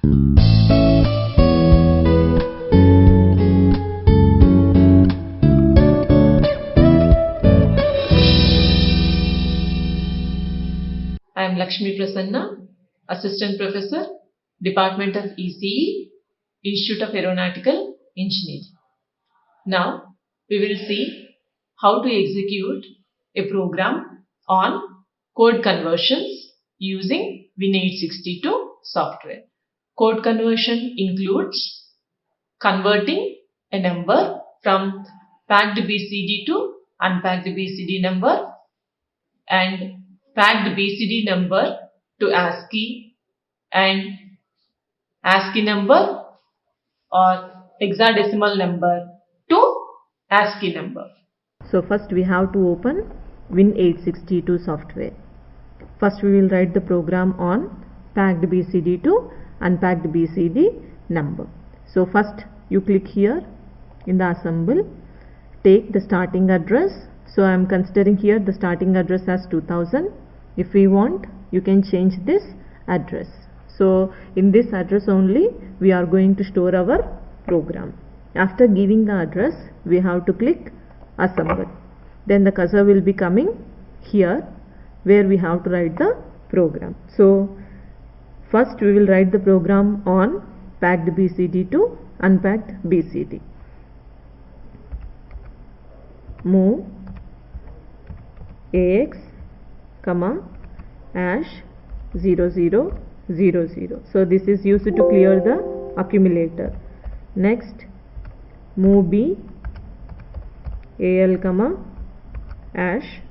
I am Lakshmi Prasanna, Assistant Professor, Department of ECE, Institute of Aeronautical Engineering. Now, we will see how to execute a program on code conversions using Win862 software. Code conversion includes converting a number from packed BCD to unpacked BCD number and packed BCD number to ASCII and ASCII number or hexadecimal number to ASCII number. So first we have to open Win862 software. First we will write the program on packed BCD to unpacked BCD number. So first you click here in the assemble, take the starting address. So I am considering here the starting address as 2000. If we want, you can change this address. So in this address only we are going to store our program. After giving the address, we have to click assemble. Then the cursor will be coming here where we have to write the program. So first we will write the program on packed BCD to unpacked BCD. Move AX, hash 0000. So this is used to clear the accumulator. Next, move B, AL, hash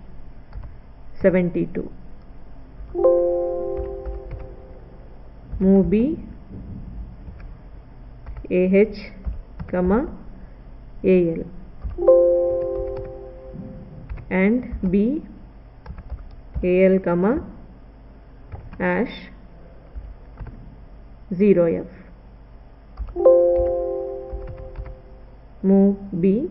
72. Move B, AH, AL, and B, AL, hash 0F. Move B,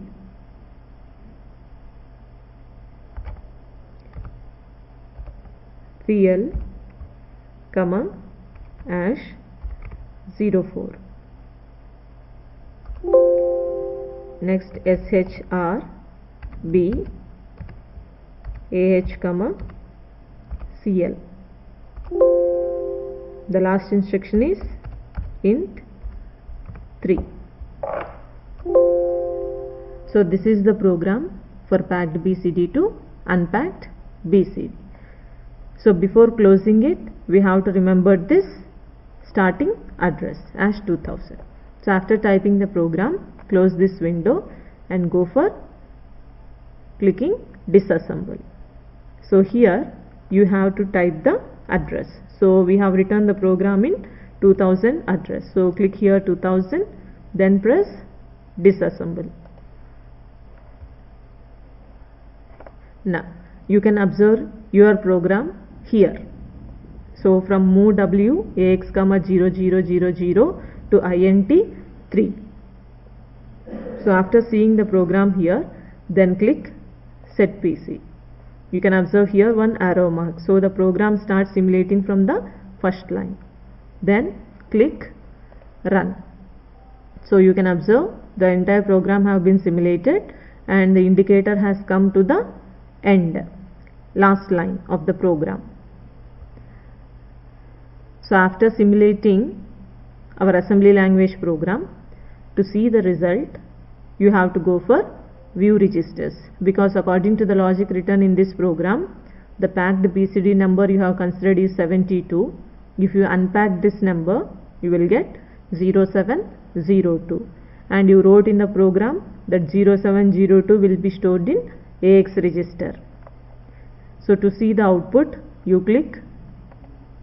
PL, hash 04. Next SHR, B, AH, CL. The last instruction is int 3. So this is the program for packed BCD to unpacked BCD. So before closing it, we have to remember this starting address as 2000. So after typing the program, close this window and go for clicking disassemble. So here you have to type the address. So we have written the program in 2000 address. So click here 2000, then press disassemble. Now you can observe your program here. So from move W AX, 0000 to INT 3. So after seeing the program here, then click set PC. You can observe here one arrow mark. So the program starts simulating from the first line. Then click run. So you can observe the entire program have been simulated and the indicator has come to the end, last line of the program. So after simulating our assembly language program, to see the result, you have to go for view registers, because according to the logic written in this program, the packed BCD number you have considered is 72. If you unpack this number, you will get 0702, and you wrote in the program that 0702 will be stored in AX register. So to see the output, you click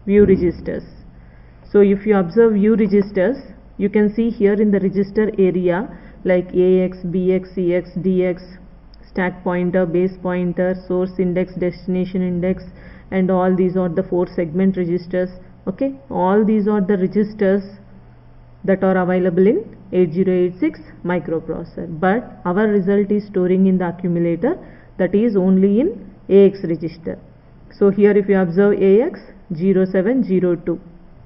view registers. So if you observe view registers, you can see here in the register area like AX, BX, CX, DX, stack pointer, base pointer, source index, destination index, and all these are the 4 segment registers. Okay, all these are the registers that are available in 8086 microprocessor, but our result is storing in the accumulator, that is only in AX register. So here if you observe AX 0702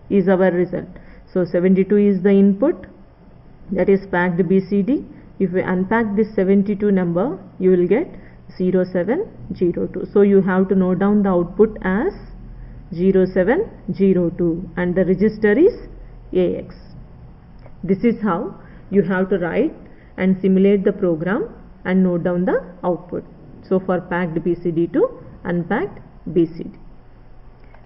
is our result. So 72 is the input, that is packed BCD. If we unpack this 72 number, you will get 0702. So you have to note down the output as 0702 and the register is AX. This is how you have to write and simulate the program and note down the output. So for packed BCD to unpacked BCD.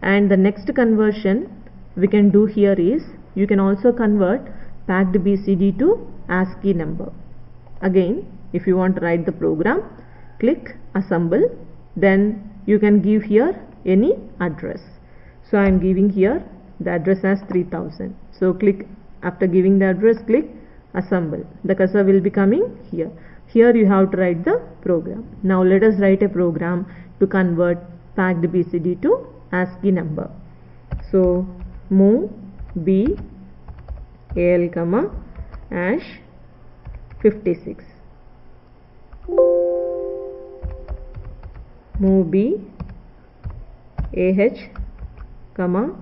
And the next conversion we can do here is, you can also convert packed BCD to ASCII number. Again, if you want to write the program, click assemble, then you can give here any address. So I am giving here the address as 3000. So click, after giving the address, click assemble. The cursor will be coming here. Here you have to write the program. Now let us write a program to convert packed BCD to ASCII number. So move B AL comma hash 56. Move B AH comma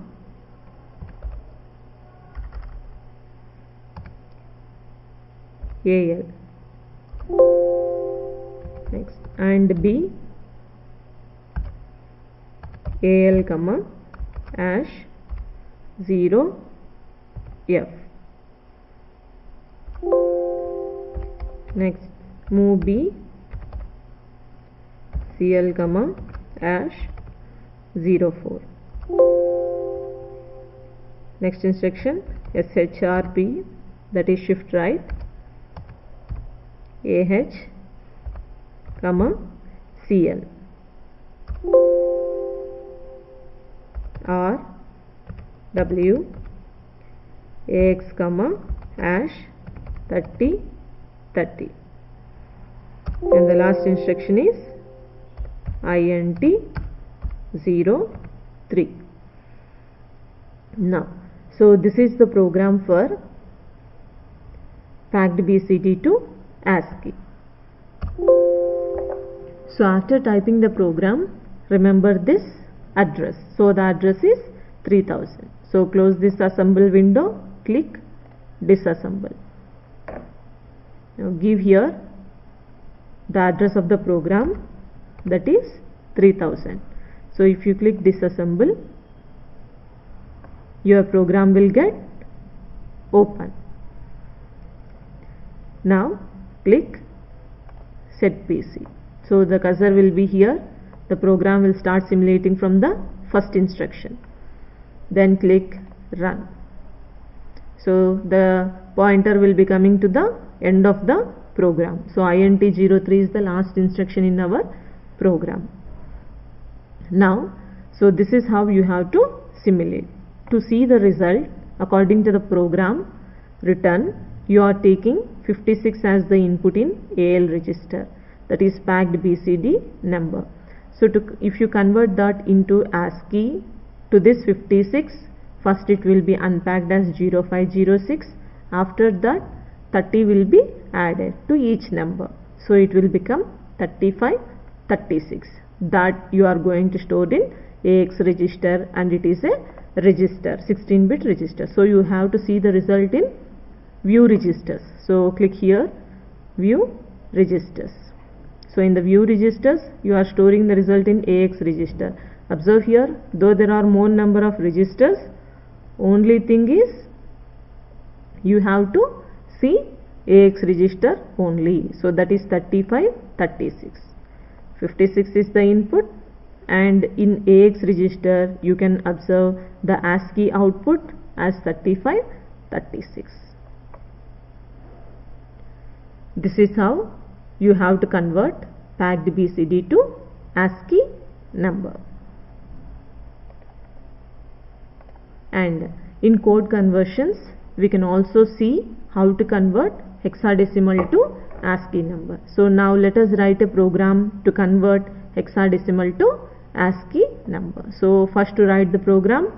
AL. Next, and B AL comma hash 0 F. Next, move B CL comma hash 04. Next instruction, SHRP, that is shift right, AH comma CL, R W AX comma hash 30 30. And the last instruction is INT 03. Now, so this is the program for packed BCD to ASCII. So after typing the program, remember this address. So the address is 3000. So close this assemble window, click disassemble. Now give here the address of the program, that is 3000. So if you click disassemble, your program will get open. Now click set PC. So the cursor will be here. The program will start simulating from the first instruction. Then click run. So the pointer will be coming to the end of the program. So INT03 is the last instruction in our program. Now, so this is how you have to simulate. To see the result according to the program written, you are taking 56 as the input in AL register, that is packed BCD number. So if you convert that into ASCII to this 56, first it will be unpacked as 0506. After that 30 will be added to each number. So it will become 3536. That you are going to store in AX register, and it is a register, 16-bit register. So you have to see the result in view registers. So click here, view registers. So in the view registers, you are storing the result in AX register. Observe here, though there are more number of registers, only thing is you have to see AX register only. So that is 3536. 56 is the input, and in AX register you can observe the ASCII output as 3536. This is how you have to convert packed BCD to ASCII number. And in code conversions, we can also see how to convert hexadecimal to ASCII number. So now let us write a program to convert hexadecimal to ASCII number. So first, to write the program,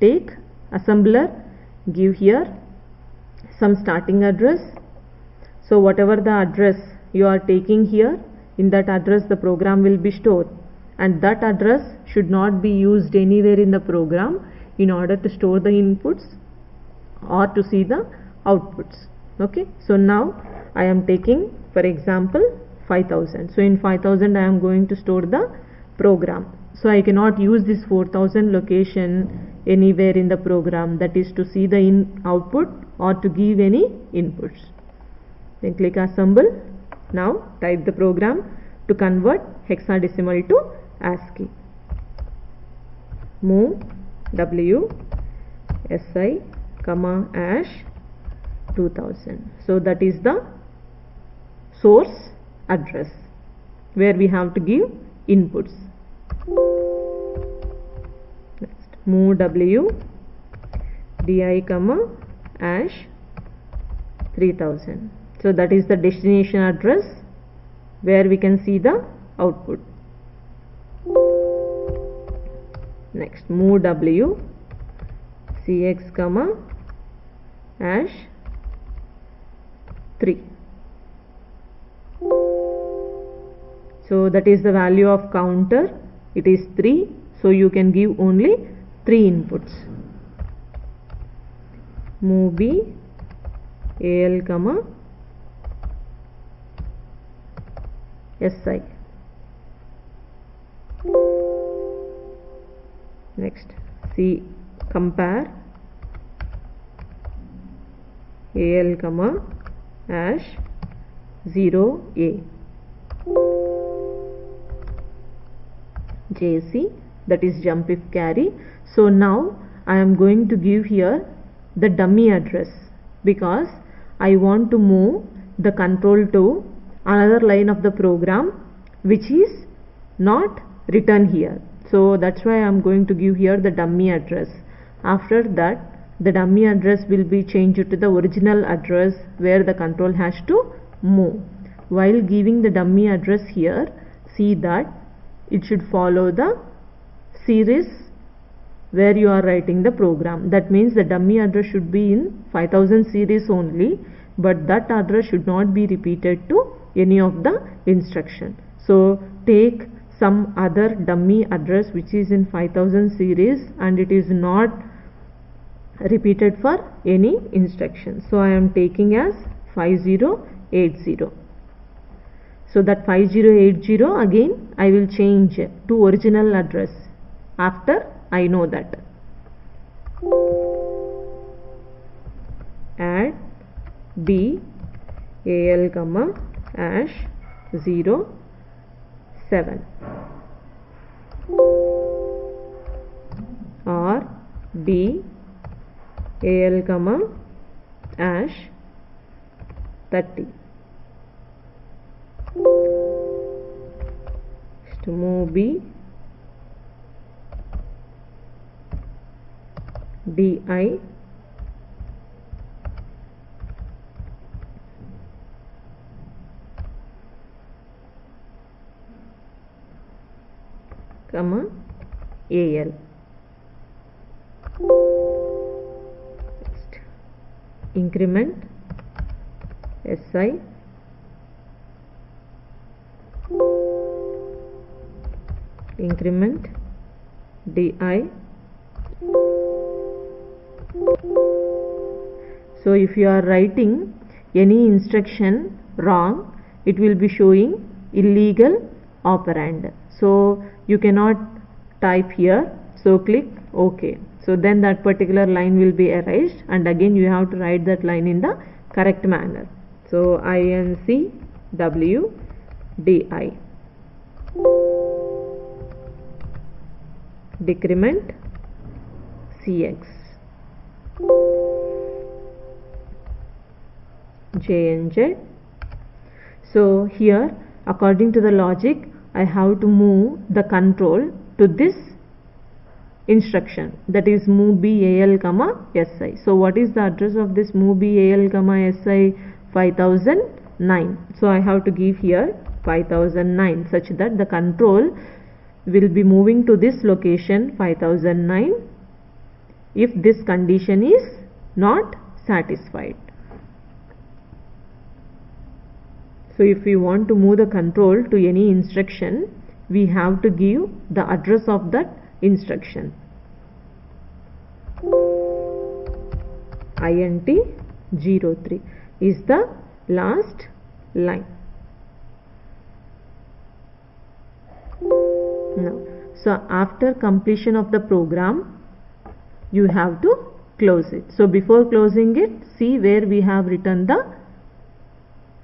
take assembler, give here some starting address. So whatever the address you are taking here, in that address the program will be stored, and that address should not be used anywhere in the program in order to store the inputs. or to see the outputs. Okay, so now I am taking, for example, 5000. So in 5000 I am going to store the program. So I cannot use this 4000 location anywhere in the program, that is to see the output or to give any inputs. Then click assemble. Now type the program to convert hexadecimal to ASCII. Move W SI comma hash 2000. So that is the source address where we have to give inputs. Next, move W DI comma hash 3000. So that is the destination address where we can see the output. Next, move W CX comma hash 3. So that is the value of counter, it is 3, so you can give only 3 inputs. Move B AL comma SI. Next, C compare AL comma hash 0A. JC, that is jump if carry. So now I am going to give here the dummy address because I want to move the control to another line of the program which is not written here. So that's why I am going to give here the dummy address. After that, the dummy address will be changed to the original address where the control has to move. While giving the dummy address here, see that it should follow the series where you are writing the program. That means the dummy address should be in 5000 series only, but that address should not be repeated to any of the instruction. So take some other dummy address which is in 5000 series and it is not repeated for any instruction. So I am taking as 5080. So that 5080 again I will change to original address after I know that. Add B AL comma hash 07 or B AL comma hash 30. To move B DI comma AL. Next, increment SI increment DI. So if you are writing any instruction wrong, it will be showing illegal operand. So you cannot type here, so click OK. So then that particular line will be erased and again you have to write that line in the correct manner. So INC W DI. Decrement CX JNZ. So here according to the logic I have to move the control to this instruction, that is move B AL comma SI. So what is the address of this move B AL comma SI? 5009. So I have to give here 5009 such that the control will be moving to this location 5009 if this condition is not satisfied. So if we want to move the control to any instruction, we have to give the address of that instruction. int 03 is the last line. Now, so after completion of the program, you have to close it. So before closing it, see where we have written the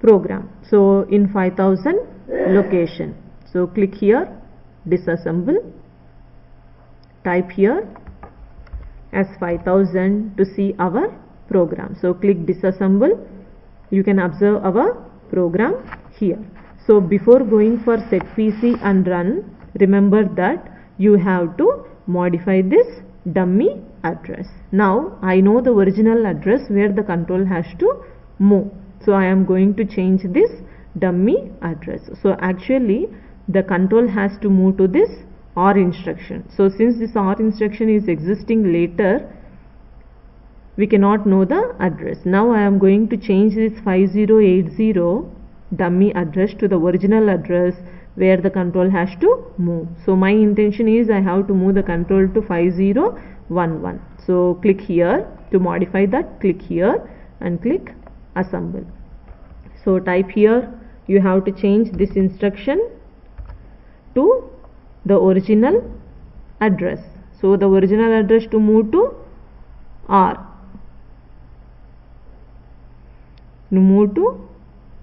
program. So in 5000 location. So click here, disassemble, type here as 5000 to see our program. So click disassemble. You can observe our program here. So before going for set PC and run, remember that you have to modify this dummy address. Now I know the original address where the control has to move. So I am going to change this dummy address. So actually the control has to move to this OR instruction. So since this OR instruction is existing later, we cannot know the address. Now I am going to change this 5080 dummy address to the original address where the control has to move. So my intention is I have to move the control to 5011. So click here to modify that, click here and click assemble. So type here, you have to change this instruction to the original address. So the original address to move to R. To move to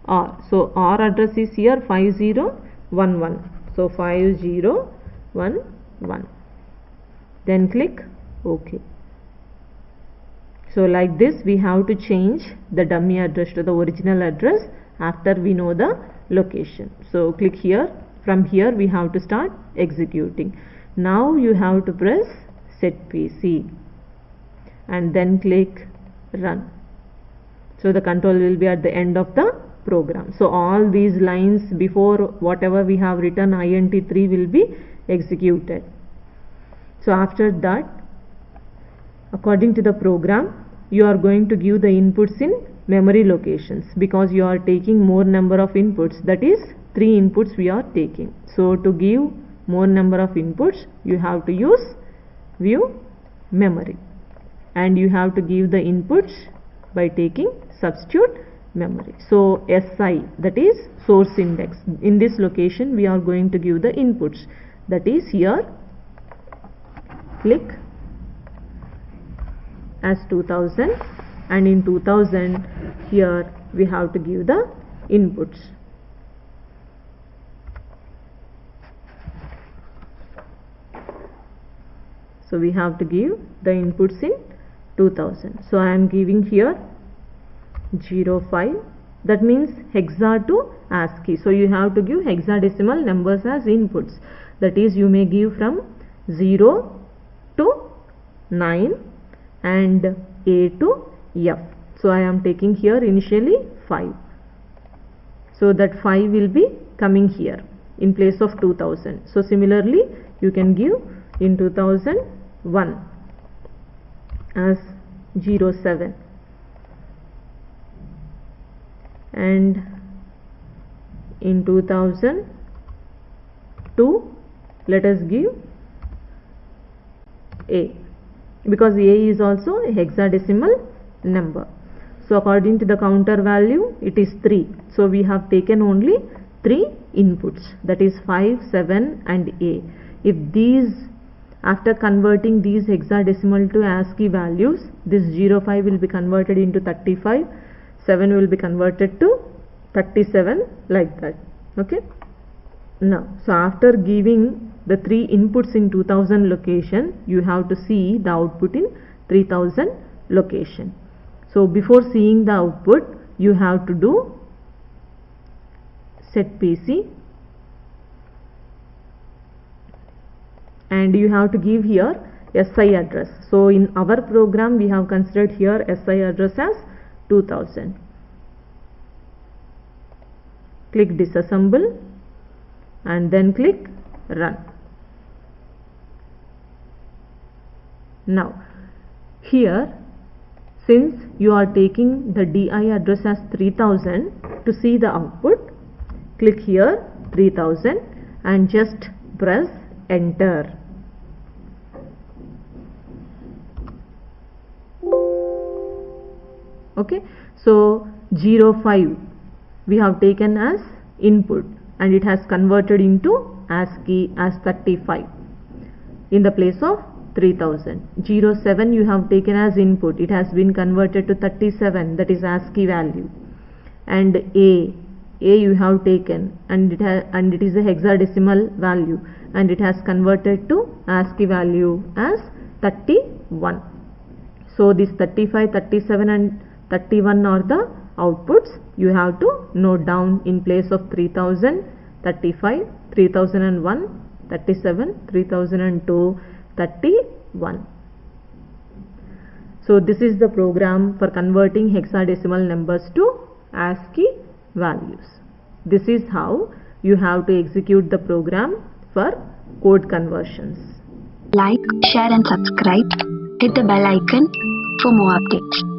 R. So R address is here 5011. So 5011. Then click OK. So like this we have to change the dummy address to the original address after we know the location. So click here. From here we have to start executing. Now you have to press set PC and then click run. So the control will be at the end of the program. So all these lines before whatever we have written int3 will be executed. So after that, according to the program, you are going to give the inputs in memory locations because you are taking more number of inputs, that is 3 inputs we are taking. So to give more number of inputs, you have to use view memory and you have to give the inputs by taking substitute memory. So SI, that is source index. In this location we are going to give the inputs, that is here click as 2000 and in 2000 here we have to give the inputs. So we have to give the inputs in 2000. So I am giving here 05, that means hexa to ASCII. So you have to give hexadecimal numbers as inputs, that is you may give from 0 to 9 and A to F. So I am taking here initially 5. So that 5 will be coming here in place of 2000. So similarly you can give in 2001 as 07 and in 2002 let us give A, because A is also a hexadecimal number. So according to the counter value it is 3. So we have taken only 3 inputs, that is 5, 7 and A. If these, after converting these hexadecimal to ASCII values, this 05 will be converted into 35, 7 will be converted to 37, like that. Okay. Now, so after giving the 3 inputs in 2000 location, you have to see the output in 3000 location. So before seeing the output, you have to do set PC and you have to give here SI address. So in our program we have considered here SI address as 2000. Click disassemble and then click run. Now here, since you are taking the DI address as 3000, to see the output, click here 3000 and just press enter. Okay, so 05 we have taken as input and it has converted into ASCII as 35 in the place of 3000. 07 you have taken as input, it has been converted to 37, that is ASCII value. And A you have taken and it is a hexadecimal value and it has converted to ASCII value as 31. So this 35, 37 and 31 are the outputs. You have to note down in place of 3000, 35, 3001, 37, 3002, 31. So this is the program for converting hexadecimal numbers to ASCII values. This is how you have to execute the program for code conversions. Like, share and subscribe. Hit the bell icon for more updates.